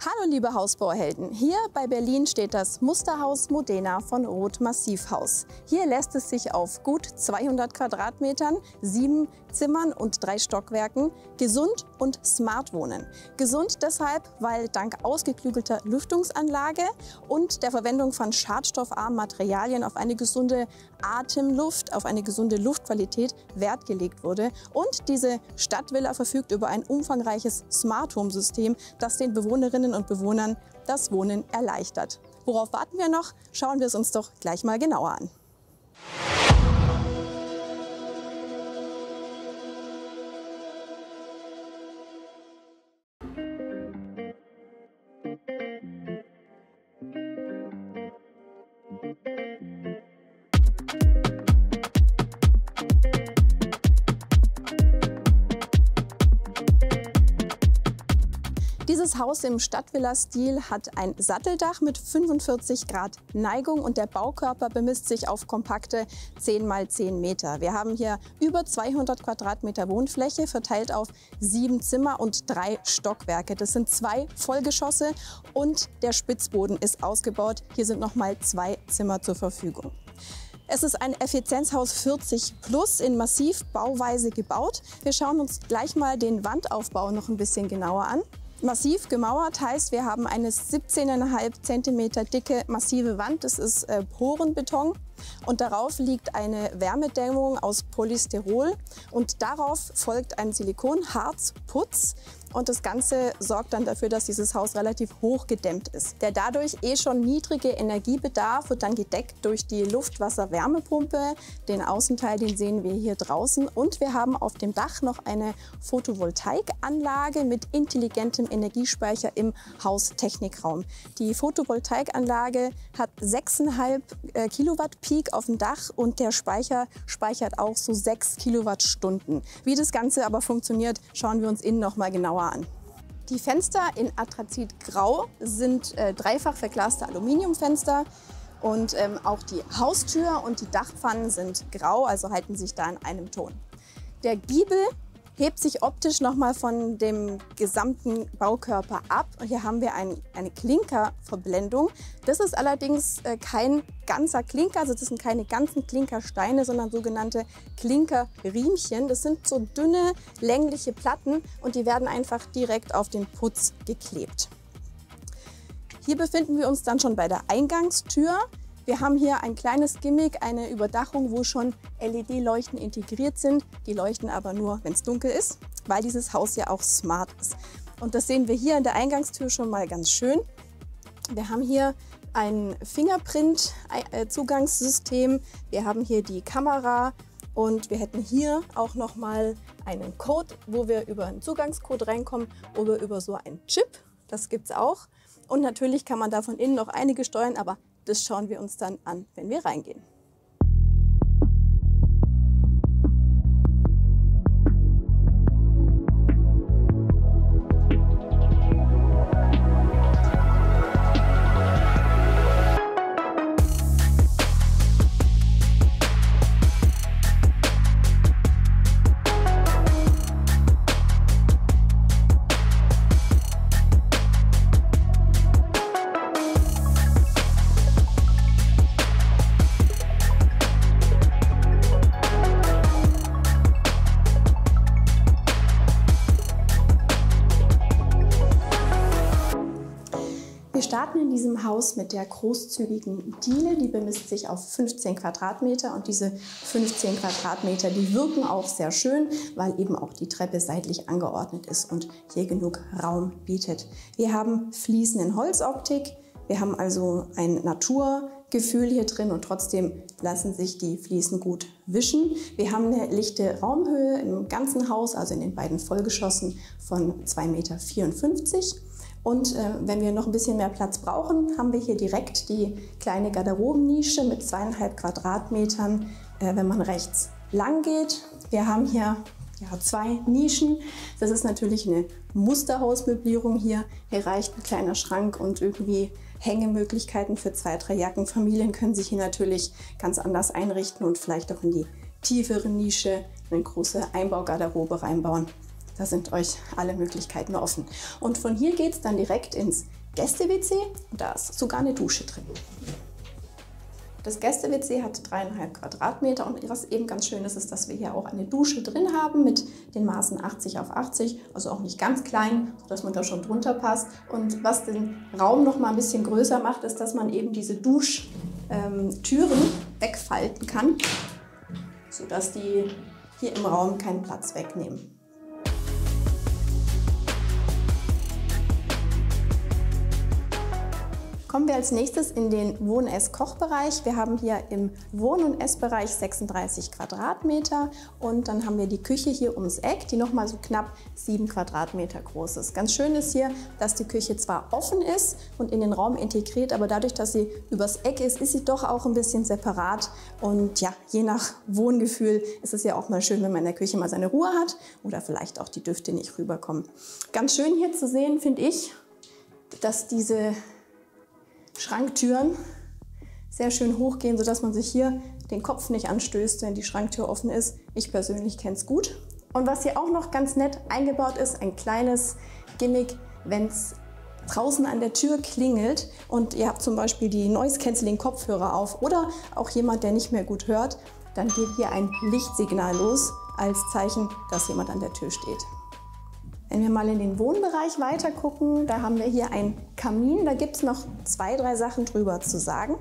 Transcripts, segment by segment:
Hallo liebe Hausbauhelden, hier bei Berlin steht das Musterhaus Modena von Roth Massivhaus. Hier lässt es sich auf gut 200 Quadratmetern, 7 Zimmern und 3 Stockwerken gesund und smart wohnen. Gesund deshalb, weil dank ausgeklügelter Lüftungsanlage und der Verwendung von schadstoffarmen Materialien auf eine gesunde Atemluft, auf eine gesunde Luftqualität Wert gelegt wurde. Und diese Stadtvilla verfügt über ein umfangreiches Smart Home System, das den Bewohnerinnen und Bewohnern das Wohnen erleichtert. Worauf warten wir noch? Schauen wir es uns doch gleich mal genauer an. Dieses Haus im Stadtvilla-Stil hat ein Satteldach mit 45 Grad Neigung und der Baukörper bemisst sich auf kompakte 10 x 10 Meter. Wir haben hier über 200 Quadratmeter Wohnfläche verteilt auf 7 Zimmer und 3 Stockwerke. Das sind 2 Vollgeschosse und der Spitzboden ist ausgebaut. Hier sind nochmal 2 Zimmer zur Verfügung. Es ist ein Effizienzhaus 40 Plus in Massivbauweise gebaut. Wir schauen uns gleich mal den Wandaufbau noch ein bisschen genauer an. Massiv gemauert heißt, wir haben eine 17,5 cm dicke massive Wand. Das ist Porenbeton und darauf liegt eine Wärmedämmung aus Polystyrol und darauf folgt ein Silikonharzputz. Und das Ganze sorgt dann dafür, dass dieses Haus relativ hoch gedämmt ist. Der dadurch schon niedrige Energiebedarf wird dann gedeckt durch die Luft-Wasser-Wärmepumpe. Den Außenteil, den sehen wir hier draußen. Und wir haben auf dem Dach noch eine Photovoltaikanlage mit intelligentem Energiespeicher im Haustechnikraum. Die Photovoltaikanlage hat 6,5 Kilowatt Peak auf dem Dach und der Speicher speichert auch so 6 Kilowattstunden. Wie das Ganze aber funktioniert, schauen wir uns innen noch mal genauer an. Die Fenster in Anthrazitgrau sind dreifach verglaste Aluminiumfenster und auch die Haustür und die Dachpfannen sind grau, also halten sich da in einem Ton. Der Giebel hebt sich optisch nochmal von dem gesamten Baukörper ab. Und hier haben wir eine Klinkerverblendung. Das ist allerdings kein ganzer Klinker, also das sind keine ganzen Klinkersteine, sondern sogenannte Klinkerriemchen. Das sind so dünne, längliche Platten und die werden einfach direkt auf den Putz geklebt. Hier befinden wir uns dann schon bei der Eingangstür. Wir haben hier ein kleines Gimmick, eine Überdachung, wo schon LED-Leuchten integriert sind. Die leuchten aber nur, wenn es dunkel ist, weil dieses Haus ja auch smart ist. Und das sehen wir hier in der Eingangstür schon mal ganz schön. Wir haben hier ein Fingerprint-Zugangssystem. Wir haben hier die Kamera und wir hätten hier auch noch mal einen Code, wo wir über einen Zugangscode reinkommen oder über so einen Chip. Das gibt es auch. Und natürlich kann man da von innen noch einige steuern, aber das schauen wir uns dann an, wenn wir reingehen. Wir starten in diesem Haus mit der großzügigen Diele, die bemisst sich auf 15 Quadratmeter und diese 15 Quadratmeter, die wirken auch sehr schön, weil eben auch die Treppe seitlich angeordnet ist und hier genug Raum bietet. Wir haben Fliesen in Holzoptik, wir haben also ein Naturgefühl hier drin und trotzdem lassen sich die Fliesen gut wischen. Wir haben eine lichte Raumhöhe im ganzen Haus, also in den beiden Vollgeschossen von 2,54 Meter. Und wenn wir noch ein bisschen mehr Platz brauchen, haben wir hier direkt die kleine Garderobennische mit 2,5 Quadratmetern, wenn man rechts lang geht. Wir haben hier 2 Nischen. Das ist natürlich eine Musterhausmöblierung hier. Hier reicht ein kleiner Schrank und irgendwie Hängemöglichkeiten für 2, 3 Jacken. Familien können sich hier natürlich ganz anders einrichten und vielleicht auch in die tiefere Nische eine große Einbaugarderobe reinbauen. Da sind euch alle Möglichkeiten offen. Und von hier geht es dann direkt ins Gäste-WC. Da ist sogar eine Dusche drin. Das Gäste-WC hat 3,5 Quadratmeter und was eben ganz schön ist, ist, dass wir hier auch eine Dusche drin haben mit den Maßen 80 auf 80, also auch nicht ganz klein, sodass man da schon drunter passt. Und was den Raum noch mal ein bisschen größer macht, ist, dass man eben diese Duschtüren wegfalten kann, sodass die hier im Raum keinen Platz wegnehmen. Kommen wir als nächstes in den Wohn-Ess-Kochbereich. Wir haben hier im Wohn- und Essbereich 36 Quadratmeter und dann haben wir die Küche hier ums Eck, die nochmal so knapp 7 Quadratmeter groß ist. Ganz schön ist hier, dass die Küche zwar offen ist und in den Raum integriert, aber dadurch, dass sie übers Eck ist, ist sie doch auch ein bisschen separat. Und ja, je nach Wohngefühl ist es ja auch mal schön, wenn man in der Küche mal seine Ruhe hat oder vielleicht auch die Düfte nicht rüberkommen. Ganz schön hier zu sehen, finde ich, dass diese Schranktüren sehr schön hochgehen, sodass man sich hier den Kopf nicht anstößt, wenn die Schranktür offen ist. Ich persönlich kenne es gut. Und was hier auch noch ganz nett eingebaut ist, ein kleines Gimmick, wenn es draußen an der Tür klingelt und ihr habt zum Beispiel die Noise-Canceling-Kopfhörer auf oder auch jemand, der nicht mehr gut hört, dann geht hier ein Lichtsignal los als Zeichen, dass jemand an der Tür steht. Wenn wir mal in den Wohnbereich weiter gucken, da haben wir hier einen Kamin. Da gibt es noch 2, 3 Sachen drüber zu sagen.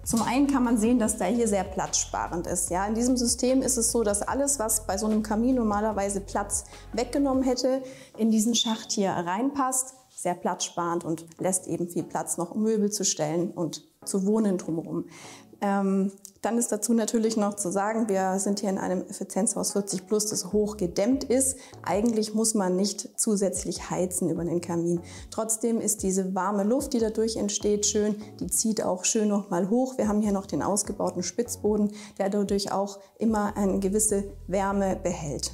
Zum einen kann man sehen, dass der hier sehr platzsparend ist. Ja, in diesem System ist es so, dass alles, was bei so einem Kamin normalerweise Platz weggenommen hätte, in diesen Schacht hier reinpasst. Sehr platzsparend und lässt eben viel Platz noch, um Möbel zu stellen und zu wohnen drumherum. Dann ist dazu natürlich noch zu sagen, wir sind hier in einem Effizienzhaus 40 plus, das hoch gedämmt ist. Eigentlich muss man nicht zusätzlich heizen über den Kamin. Trotzdem ist diese warme Luft, die dadurch entsteht, schön. Die zieht auch schön noch mal hoch. Wir haben hier noch den ausgebauten Spitzboden, der dadurch auch immer eine gewisse Wärme behält.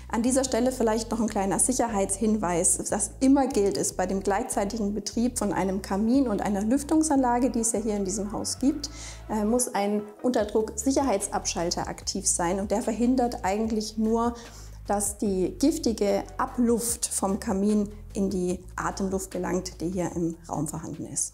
An dieser Stelle vielleicht noch ein kleiner Sicherheitshinweis, das immer gilt, ist bei dem gleichzeitigen Betrieb von einem Kamin und einer Lüftungsanlage, die es ja hier in diesem Haus gibt, muss ein Unterdruck-Sicherheitsabschalter aktiv sein und der verhindert eigentlich nur, dass die giftige Abluft vom Kamin in die Atemluft gelangt, die hier im Raum vorhanden ist.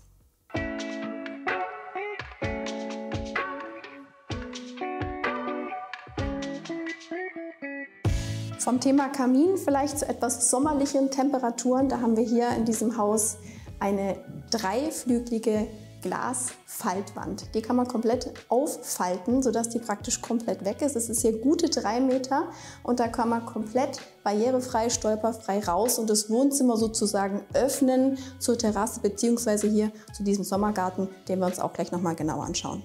Vom Thema Kamin vielleicht zu etwas sommerlichen Temperaturen. Da haben wir hier in diesem Haus eine dreiflügelige Glasfaltwand. Die kann man komplett auffalten, sodass die praktisch komplett weg ist. Es ist hier gute 3 Meter und da kann man komplett barrierefrei, stolperfrei raus und das Wohnzimmer sozusagen öffnen zur Terrasse bzw. hier zu diesem Sommergarten, den wir uns auch gleich nochmal genauer anschauen.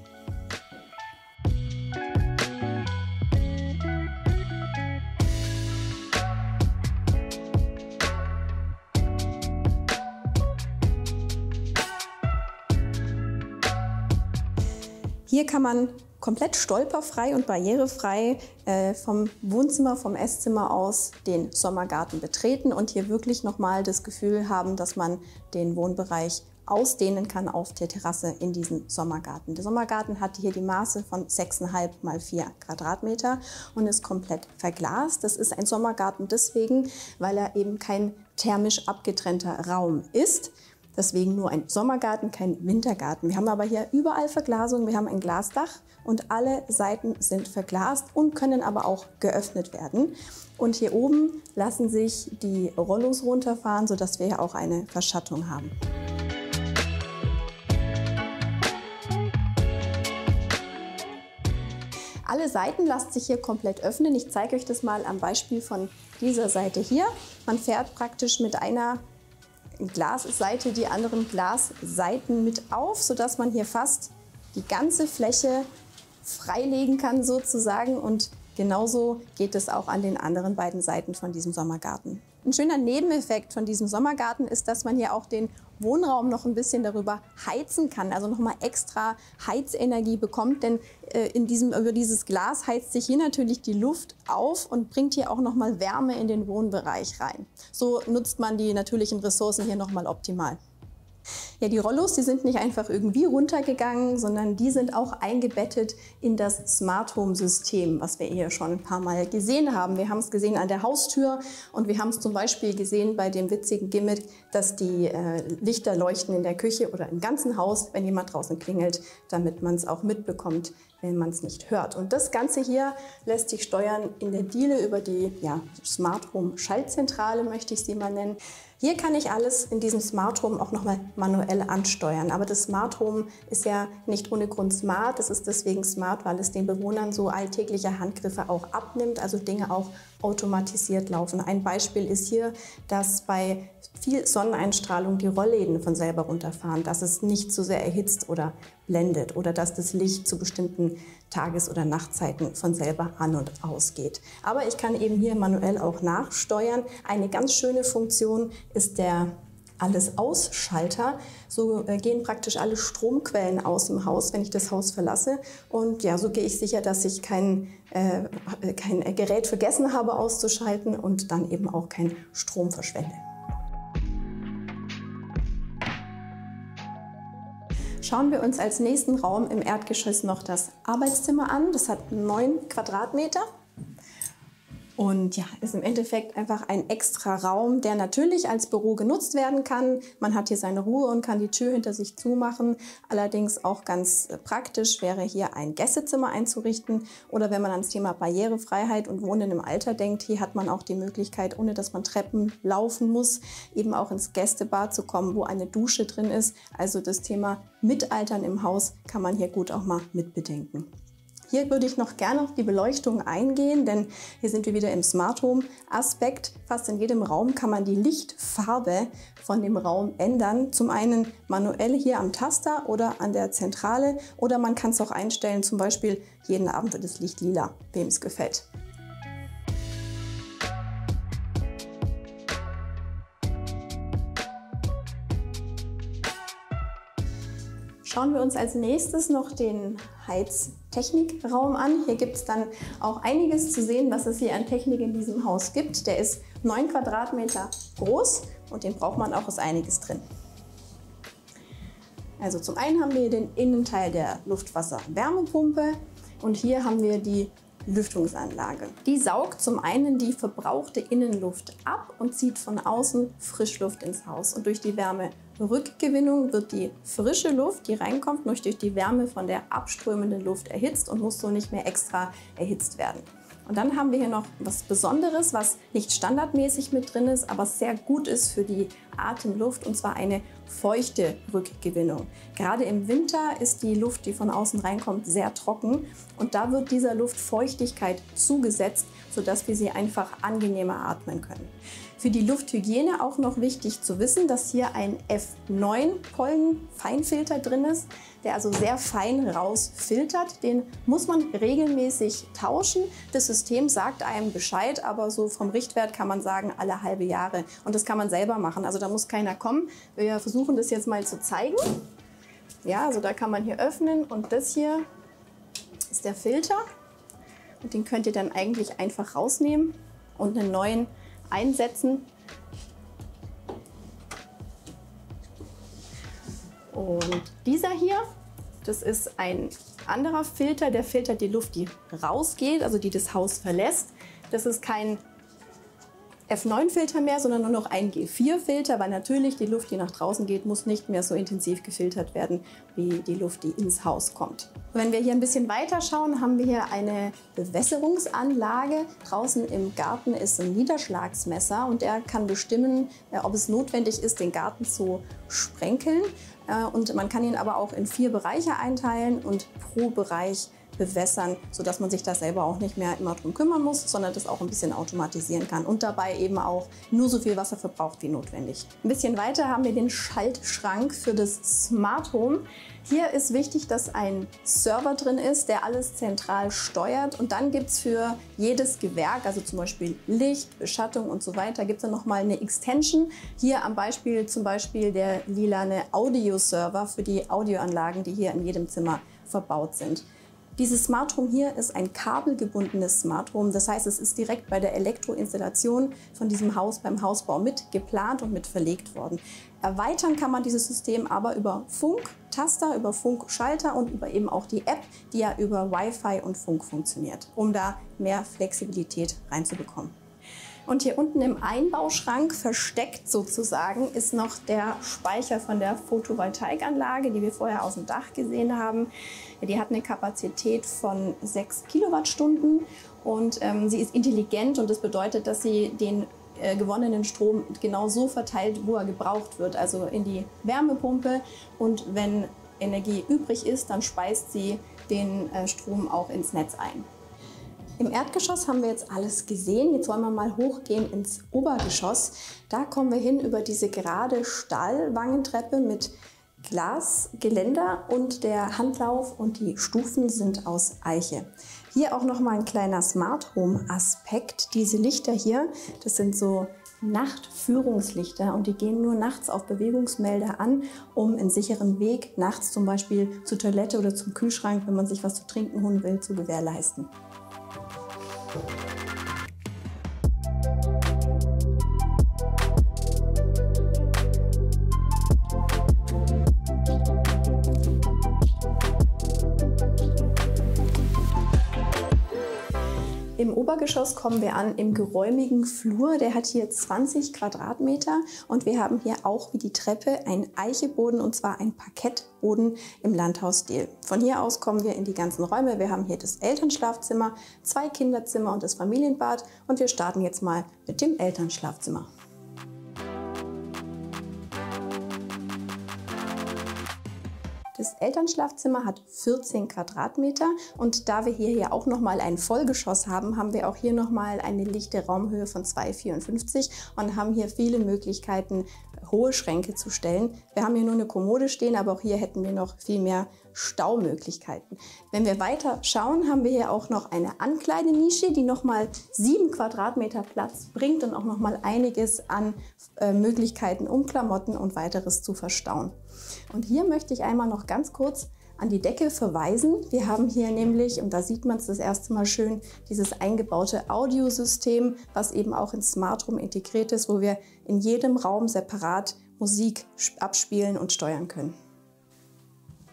Hier kann man komplett stolperfrei und barrierefrei vom Wohnzimmer, vom Esszimmer aus den Sommergarten betreten und hier wirklich nochmal das Gefühl haben, dass man den Wohnbereich ausdehnen kann auf der Terrasse in diesen Sommergarten. Der Sommergarten hat hier die Maße von 6,5 mal 4 Quadratmeter und ist komplett verglast. Das ist ein Sommergarten deswegen, weil er eben kein thermisch abgetrennter Raum ist. Deswegen nur ein Sommergarten, kein Wintergarten. Wir haben aber hier überall Verglasung, wir haben ein Glasdach und alle Seiten sind verglast und können aber auch geöffnet werden. Und hier oben lassen sich die Rollos runterfahren, sodass wir hier auch eine Verschattung haben. Alle Seiten lassen sich hier komplett öffnen. Ich zeige euch das mal am Beispiel von dieser Seite hier. Man fährt praktisch mit einer Glasseite die anderen Glasseiten mit auf, sodass man hier fast die ganze Fläche freilegen kann sozusagen und genauso geht es auch an den anderen beiden Seiten von diesem Sommergarten. Ein schöner Nebeneffekt von diesem Sommergarten ist, dass man hier auch den Wohnraum noch ein bisschen darüber heizen kann, also nochmal extra Heizenergie bekommt, denn über dieses Glas heizt sich hier natürlich die Luft auf und bringt hier auch nochmal Wärme in den Wohnbereich rein. So nutzt man die natürlichen Ressourcen hier nochmal optimal. Ja, die Rollos, die sind nicht einfach irgendwie runtergegangen, sondern die sind auch eingebettet in das Smart Home System, was wir hier schon ein paar Mal gesehen haben. Wir haben es gesehen an der Haustür und wir haben es zum Beispiel gesehen bei dem witzigen Gimmick, dass die Lichter leuchten in der Küche oder im ganzen Haus, wenn jemand draußen klingelt, damit man es auch mitbekommt, wenn man es nicht hört. Und das Ganze hier lässt sich steuern in der Diele über die Smart Home Schaltzentrale, möchte ich sie mal nennen. Hier kann ich alles in diesem Smart Home auch nochmal manuell ansteuern. Aber das Smart Home ist ja nicht ohne Grund smart. Es ist deswegen smart, weil es den Bewohnern so alltägliche Handgriffe auch abnimmt, also Dinge auch automatisiert laufen. Ein Beispiel ist hier, dass bei viel Sonneneinstrahlung die Rollläden von selber runterfahren, dass es nicht zu sehr erhitzt oder blendet oder dass das Licht zu bestimmten Tages- oder Nachtzeiten von selber an- und ausgeht. Aber ich kann eben hier manuell auch nachsteuern. Eine ganz schöne Funktion ist der Alles-Ausschalter. So gehen praktisch alle Stromquellen aus dem Haus, wenn ich das Haus verlasse. Und ja, so gehe ich sicher, dass ich kein Gerät vergessen habe auszuschalten und dann eben auch keinen Strom verschwende. Schauen wir uns als nächsten Raum im Erdgeschoss noch das Arbeitszimmer an. Das hat 9 Quadratmeter. Und ja, ist im Endeffekt einfach ein extra Raum, der natürlich als Büro genutzt werden kann. Man hat hier seine Ruhe und kann die Tür hinter sich zumachen. Allerdings auch ganz praktisch wäre hier ein Gästezimmer einzurichten. Oder wenn man ans Thema Barrierefreiheit und Wohnen im Alter denkt, hier hat man auch die Möglichkeit, ohne dass man Treppen laufen muss, eben auch ins Gästebad zu kommen, wo eine Dusche drin ist. Also das Thema Mitaltern im Haus kann man hier gut auch mal mitbedenken. Hier würde ich noch gerne auf die Beleuchtung eingehen, denn hier sind wir wieder im Smart Home Aspekt. Fast in jedem Raum kann man die Lichtfarbe von dem Raum ändern. Zum einen manuell hier am Taster oder an der Zentrale oder man kann es auch einstellen, zum Beispiel jeden Abend wird das Licht lila, wem es gefällt. Schauen wir uns als nächstes noch den Heiztechnikraum an. Hier gibt es dann auch einiges zu sehen, was es hier an Technik in diesem Haus gibt. Der ist 9 Quadratmeter groß und den braucht man auch, ist einiges drin. Also zum einen haben wir den Innenteil der Luftwasser-Wärmepumpe und hier haben wir die Lüftungsanlage. Die saugt zum einen die verbrauchte Innenluft ab und zieht von außen Frischluft ins Haus. Und durch die Wärmerückgewinnung wird die frische Luft, die reinkommt, durch die Wärme von der abströmenden Luft erhitzt und muss so nicht mehr extra erhitzt werden. Und dann haben wir hier noch was Besonderes, was nicht standardmäßig mit drin ist, aber sehr gut ist für die Atemluft, und zwar eine feuchte Rückgewinnung. Gerade im Winter ist die Luft, die von außen reinkommt, sehr trocken und da wird dieser Luft Feuchtigkeit zugesetzt, sodass wir sie einfach angenehmer atmen können. Für die Lufthygiene auch noch wichtig zu wissen, dass hier ein F9 Pollenfeinfilter drin ist, der also sehr fein rausfiltert. Den muss man regelmäßig tauschen. Das System sagt einem Bescheid, aber so vom Richtwert kann man sagen, alle halbe Jahre. Und das kann man selber machen, also da muss keiner kommen. Wir versuchen das jetzt mal zu zeigen. Ja, also da kann man hier öffnen und das hier ist der Filter. Und den könnt ihr dann eigentlich einfach rausnehmen und einen neuen einsetzen. Und dieser hier, das ist ein anderer Filter, der filtert die Luft, die rausgeht, also die das Haus verlässt. Das ist kein F9-Filter mehr, sondern nur noch ein G4-Filter, weil natürlich die Luft, die nach draußen geht, muss nicht mehr so intensiv gefiltert werden wie die Luft, die ins Haus kommt. Wenn wir hier ein bisschen weiter schauen, haben wir hier eine Bewässerungsanlage. Draußen im Garten ist ein Niederschlagsmesser und der kann bestimmen, ob es notwendig ist, den Garten zu sprenkeln. Und man kann ihn aber auch in 4 Bereiche einteilen und pro Bereich bewässern, sodass man sich da selber auch nicht mehr immer drum kümmern muss, sondern das auch ein bisschen automatisieren kann und dabei eben auch nur so viel Wasser verbraucht wie notwendig. Ein bisschen weiter haben wir den Schaltschrank für das Smart Home. Hier ist wichtig, dass ein Server drin ist, der alles zentral steuert, und dann gibt es für jedes Gewerk, also zum Beispiel Licht, Beschattung und so weiter, gibt es dann nochmal eine Extension. Hier am Beispiel zum Beispiel der lilane Audio-Server für die Audioanlagen, die hier in jedem Zimmer verbaut sind. Dieses Smart Home hier ist ein kabelgebundenes Smart Home. Das heißt, es ist direkt bei der Elektroinstallation von diesem Haus beim Hausbau mit geplant und mit verlegt worden. Erweitern kann man dieses System aber über Funktaster, über Funkschalter und über eben auch die App, die ja über Wi-Fi und Funk funktioniert, um da mehr Flexibilität reinzubekommen. Und hier unten im Einbauschrank versteckt sozusagen ist noch der Speicher von der Photovoltaikanlage, die wir vorher aus dem Dach gesehen haben. Die hat eine Kapazität von 6 Kilowattstunden und sie ist intelligent und das bedeutet, dass sie den gewonnenen Strom genau so verteilt, wo er gebraucht wird, also in die Wärmepumpe, und wenn Energie übrig ist, dann speist sie den Strom auch ins Netz ein. Im Erdgeschoss haben wir jetzt alles gesehen. Jetzt wollen wir mal hochgehen ins Obergeschoss. Da kommen wir hin über diese gerade Stahlwangentreppe mit Glasgeländer und der Handlauf und die Stufen sind aus Eiche. Hier auch noch mal ein kleiner Smart Home Aspekt. Diese Lichter hier, das sind so Nachtführungslichter und die gehen nur nachts auf Bewegungsmelder an, um einen sicheren Weg nachts zum Beispiel zur Toilette oder zum Kühlschrank, wenn man sich was zu trinken holen will, zu gewährleisten. Im Obergeschoss kommen wir an im geräumigen Flur. Der hat hier 20 Quadratmeter und wir haben hier auch wie die Treppe einen Eicheboden und zwar einen Parkettboden im Landhausstil. Von hier aus kommen wir in die ganzen Räume. Wir haben hier das Elternschlafzimmer, 2 Kinderzimmer und das Familienbad und wir starten jetzt mal mit dem Elternschlafzimmer. Das Elternschlafzimmer hat 14 Quadratmeter und da wir hier auch nochmal ein Vollgeschoss haben, haben wir auch hier nochmal eine lichte Raumhöhe von 2,54 und haben hier viele Möglichkeiten, hohe Schränke zu stellen. Wir haben hier nur eine Kommode stehen, aber auch hier hätten wir noch viel mehr Staumöglichkeiten. Wenn wir weiter schauen, haben wir hier auch noch eine Ankleidenische, die nochmal 7 Quadratmeter Platz bringt und auch nochmal einiges an Möglichkeiten, um Klamotten und weiteres zu verstauen. Und hier möchte ich einmal noch ganz kurz an die Decke verweisen. Wir haben hier nämlich, und da sieht man es das erste Mal schön, dieses eingebaute Audiosystem, was eben auch in Smart Home integriert ist, wo wir in jedem Raum separat Musik abspielen und steuern können.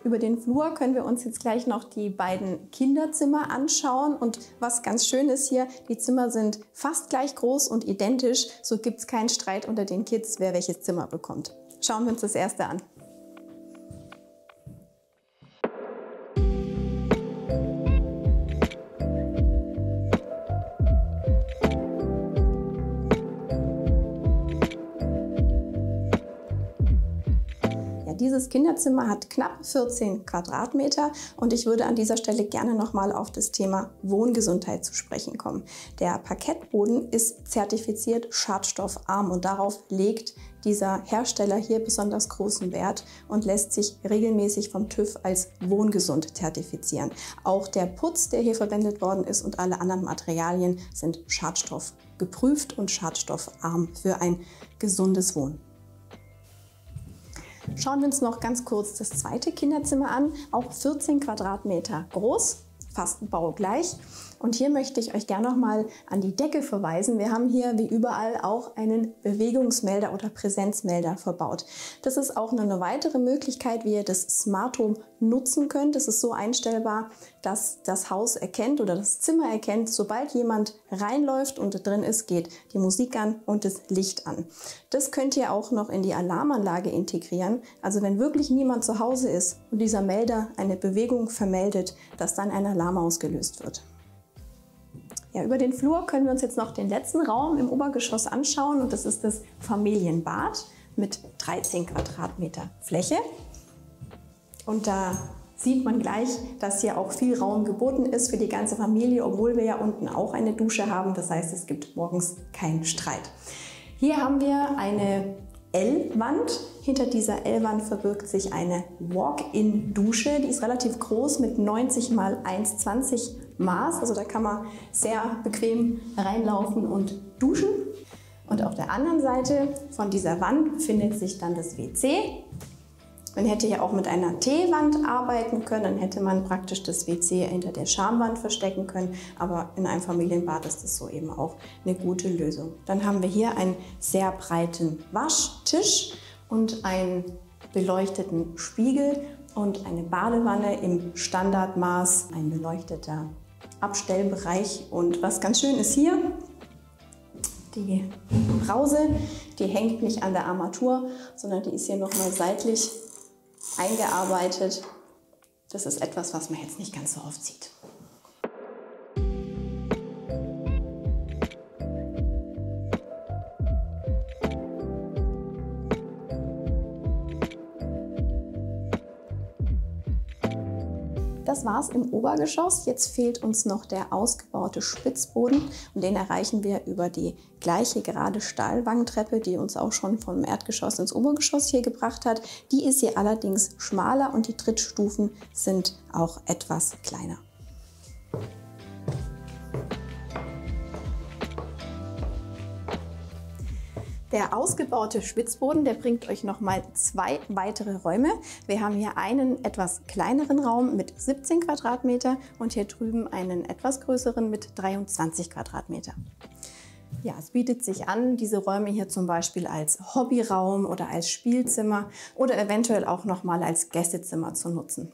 Über den Flur können wir uns jetzt gleich noch die beiden Kinderzimmer anschauen. Und was ganz schön ist hier, die Zimmer sind fast gleich groß und identisch. So gibt es keinen Streit unter den Kids, wer welches Zimmer bekommt. Schauen wir uns das erste an. Dieses Kinderzimmer hat knapp 14 Quadratmeter und ich würde an dieser Stelle gerne nochmal auf das Thema Wohngesundheit zu sprechen kommen. Der Parkettboden ist zertifiziert schadstoffarm und darauf legt dieser Hersteller hier besonders großen Wert und lässt sich regelmäßig vom TÜV als wohngesund zertifizieren. Auch der Putz, der hier verwendet worden ist und alle anderen Materialien sind schadstoffgeprüft und schadstoffarm für ein gesundes Wohnen. Schauen wir uns noch ganz kurz das zweite Kinderzimmer an, auch 14 Quadratmeter groß, fast baugleich. Und hier möchte ich euch gerne noch mal an die Decke verweisen. Wir haben hier wie überall auch einen Bewegungsmelder oder Präsenzmelder verbaut. Das ist auch eine weitere Möglichkeit, wie ihr das Smart Home nutzen könnt. Das ist so einstellbar, dass das Haus erkennt oder das Zimmer erkennt, sobald jemand reinläuft und drin ist, geht die Musik an und das Licht an. Das könnt ihr auch noch in die Alarmanlage integrieren. Also wenn wirklich niemand zu Hause ist und dieser Melder eine Bewegung vermeldet, dass dann ein Alarm ausgelöst wird. Ja, über den Flur können wir uns jetzt noch den letzten Raum im Obergeschoss anschauen und das ist das Familienbad mit 13 Quadratmeter Fläche. Und da sieht man gleich, dass hier auch viel Raum geboten ist für die ganze Familie, obwohl wir ja unten auch eine Dusche haben. Das heißt, es gibt morgens keinen Streit. Hier haben wir eine L-Wand. Hinter dieser L-Wand verbirgt sich eine Walk-in-Dusche. Die ist relativ groß mit 90 x 1,20 Maß. Also da kann man sehr bequem reinlaufen und duschen. Und auf der anderen Seite von dieser Wand befindet sich dann das WC. Man hätte ja auch mit einer T-Wand arbeiten können, dann hätte man praktisch das WC hinter der Schamwand verstecken können, aber in einem Familienbad ist das so eben auch eine gute Lösung. Dann haben wir hier einen sehr breiten Waschtisch und einen beleuchteten Spiegel und eine Badewanne im Standardmaß, ein beleuchteter Abstellbereich. Und was ganz schön ist hier, die Brause, die hängt nicht an der Armatur, sondern die ist hier nochmal seitlich eingearbeitet. Das ist etwas, was man jetzt nicht ganz so oft sieht. Das war's im Obergeschoss. Jetzt fehlt uns noch der ausgebaute Spitzboden und den erreichen wir über die gleiche gerade Stahlwangentreppe, die uns auch schon vom Erdgeschoss ins Obergeschoss hier gebracht hat. Die ist hier allerdings schmaler und die Trittstufen sind auch etwas kleiner. Der ausgebaute Spitzboden, der bringt euch nochmal 2 weitere Räume. Wir haben hier einen etwas kleineren Raum mit 17 Quadratmeter und hier drüben einen etwas größeren mit 23 Quadratmeter. Ja, es bietet sich an, diese Räume hier zum Beispiel als Hobbyraum oder als Spielzimmer oder eventuell auch nochmal als Gästezimmer zu nutzen.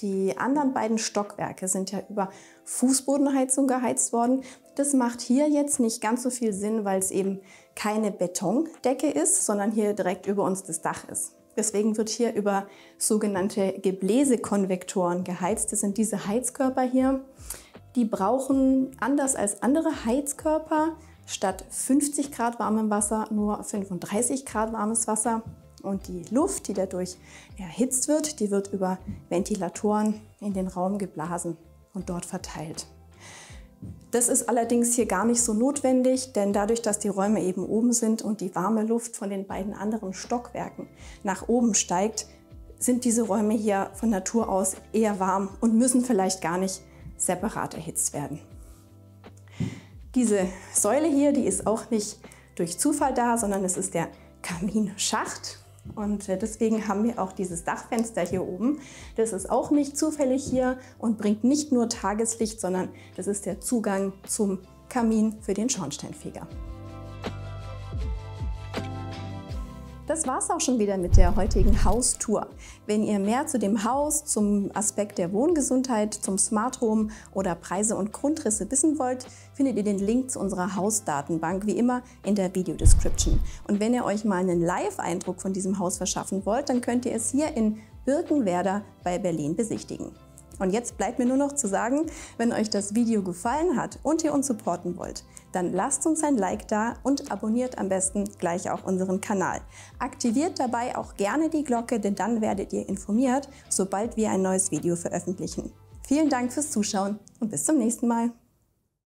Die anderen beiden Stockwerke sind ja über Fußbodenheizung geheizt worden. Das macht hier jetzt nicht ganz so viel Sinn, weil es eben keine Betondecke ist, sondern hier direkt über uns das Dach ist. Deswegen wird hier über sogenannte Gebläsekonvektoren geheizt. Das sind diese Heizkörper hier. Die brauchen anders als andere Heizkörper statt 50 Grad warmem Wasser nur 35 Grad warmes Wasser. Und die Luft, die dadurch erhitzt wird, die wird über Ventilatoren in den Raum geblasen und dort verteilt. Das ist allerdings hier gar nicht so notwendig, denn dadurch, dass die Räume eben oben sind und die warme Luft von den beiden anderen Stockwerken nach oben steigt, sind diese Räume hier von Natur aus eher warm und müssen vielleicht gar nicht separat erhitzt werden. Diese Säule hier, die ist auch nicht durch Zufall da, sondern es ist der Kaminschacht. Und deswegen haben wir auch dieses Dachfenster hier oben. Das ist auch nicht zufällig hier und bringt nicht nur Tageslicht, sondern das ist der Zugang zum Kamin für den Schornsteinfeger. Das war's auch schon wieder mit der heutigen Haustour. Wenn ihr mehr zu dem Haus, zum Aspekt der Wohngesundheit, zum Smart Home oder Preise und Grundrisse wissen wollt, findet ihr den Link zu unserer Hausdatenbank wie immer in der Video-Description. Und wenn ihr euch mal einen Live-Eindruck von diesem Haus verschaffen wollt, dann könnt ihr es hier in Birkenwerder bei Berlin besichtigen. Und jetzt bleibt mir nur noch zu sagen, wenn euch das Video gefallen hat und ihr uns supporten wollt, dann lasst uns ein Like da und abonniert am besten gleich auch unseren Kanal. Aktiviert dabei auch gerne die Glocke, denn dann werdet ihr informiert, sobald wir ein neues Video veröffentlichen. Vielen Dank fürs Zuschauen und bis zum nächsten Mal.